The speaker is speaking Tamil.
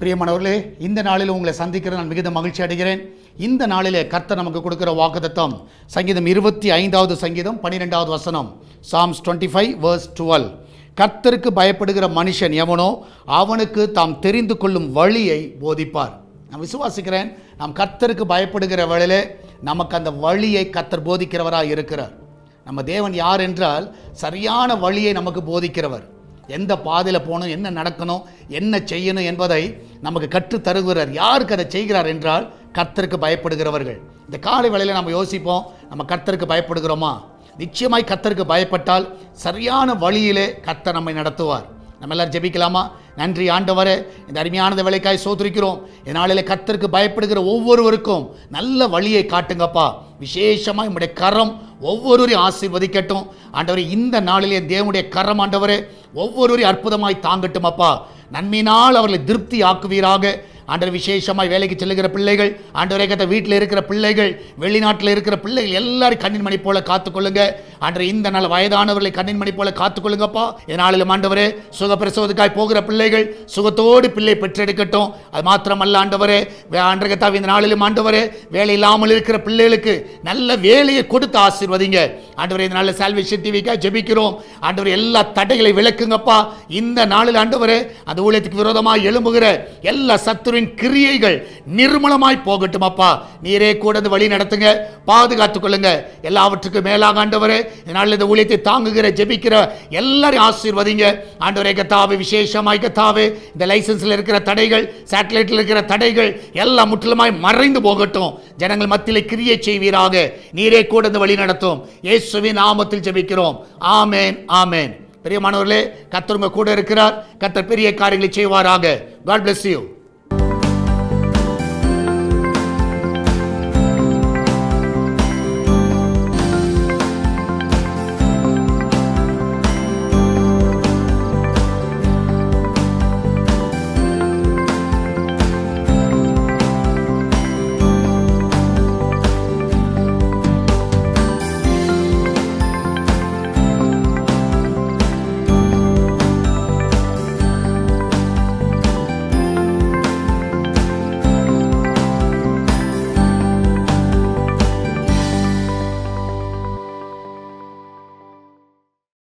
பிரியமானவர்களே, இந்த நாளில் உங்களை சந்திக்கிற நான் மிகுந்த மகிழ்ச்சி அடைகிறேன். இந்த நாளிலே கர்த்தர் நமக்கு கொடுக்கிற வாக்குத்தத்தம் சங்கீதம் 25வது சங்கீதம் 12வது வசனம், Psalms 25 verse 12. கர்த்தருக்கு பயப்படுகிற மனுஷன் எவனோ அவனுக்கு தாம் தெரிந்து கொள்ளும் வழியை போதிப்பார். நான் விசுவாசிக்கிறேன், நாம் கர்த்தருக்கு பயப்படுகிற வேளையிலே நமக்கு அந்த வழியை கர்த்தர் போதிக்கிறவராக இருக்கிறார். நம்ம தேவன் யார் என்றால் சரியான வழியை நமக்கு போதிக்கிறவர். எந்த பாதையில் போகணும், என்ன நடக்கணும், என்ன செய்யணும் என்பதை நமக்கு கற்றுத் தருகிறார். யாருக்கு அதை செய்கிறார் என்றால் கர்த்தருக்கு பயப்படுகிறவர்கள். இந்த காலை வேளையில் நம்ம யோசிப்போம், நம்ம கர்த்தருக்கு பயப்படுகிறோமா? நிச்சயமாய் கர்த்தருக்கு பயப்பட்டால் சரியான வழியிலே கர்த்தர் நம்மை நடத்துவார். நம்ம எல்லாரும் ஜெபிக்கலாமா? நன்றி ஆண்டவரே, இந்த அருமையானத வேலைக்காய் சோதரிக்கிறோம். இதனாலே கர்த்தருக்கு பயப்படுகிற ஒவ்வொருவருக்கும் நல்ல வழியை காட்டுங்கப்பா. விசேஷமாக நம்முடைய கரம் ஒவ்வொருவரையும் ஆசீர்வதிக்கட்டும் ஆண்டவரே. இந்த நாளிலே தேவனுடைய கரம் ஆண்டவரே ஒவ்வொருவரையும் அற்புதமாய் தாங்கட்டும் அப்பா. நன்மையினால் அவர்களை திருப்தி ஆக்குவீராக ஆண்டவர். விசேஷமாய் வேலைக்கு செல்லுகிற பிள்ளைகள் ஆண்டவரே, கத்த வீட்டில் இருக்கிற பிள்ளைகள், வெளிநாட்டில் இருக்கிற பிள்ளைகள் எல்லாரும் கண்ணின் மணி போல காத்துக்கொள்ளுங்க ஆண்டவரே. இந்த நாள் வயதானவர்களை கண்ணின் மணி போல காத்துக்கொள்ளுங்கப்பா. இதனாலும் ஆண்டவரே சுகப்பிரசவத்துக்காய் போகிற பிள்ளைகள் சுகத்தோடு பிள்ளை பெற்றெடுக்கட்டும். அது மாத்திரமல்ல ஆண்டவரே, ஆண்டவரே இந்த நாளிலும் ஆண்டவரே வேலை இல்லாமல் இருக்கிற பிள்ளைகளுக்கு நல்ல வேலையை கொடுத்து ஆசீர்வதிங்க ஆண்டவரே. இந்த நாளில் சால்வேஷன் டிவிக்காக ஜெபிக்கிறோம் ஆண்டவரே. எல்லா தடைகளை விளக்குங்கப்பா. இந்த நாளில் ஆண்டவரே அந்த ஊழியத்துக்கு விரோதமாக எழும்புகிற எல்லா சத்துருவின் கிரியைகள் நிர்மூலமாய் போகட்டும் அப்பா. நீரே கூட வழி நடத்துங்க, பாதுகாத்துக் கொள்ளுங்க. எல்லாவற்றுக்கும் மேலாக ஆண்டவரே இதனால் இந்த ஊழியத்தை தாங்குகிற ஜெபிக்கிற எல்லாரையும் ஆசீர்வதிங்க ஆண்டவரே. கத்தாவே விசேஷமாய் கத்தாவே இந்த லைசன்ஸில் இருக்கிற தடைகள், சேட்டலைட்டில் இருக்கிற தடைகள் எல்லாம் முற்றிலுமாய் மறைந்து போகட்டும். ஜனங்கள் மத்தியில் கிரியை செய்வீராக. நீரே கூட வழி நடத்தும். இயேசுவின் நாமத்தில் ஜெபிக்கிறோம். ஆமேன், ஆமேன். பிரியமானவர்களே, கர்த்தர் உங்க கூட இருக்கிறார். கர்த்தர் பெரிய காரியங்களை செய்வாராக. God bless you.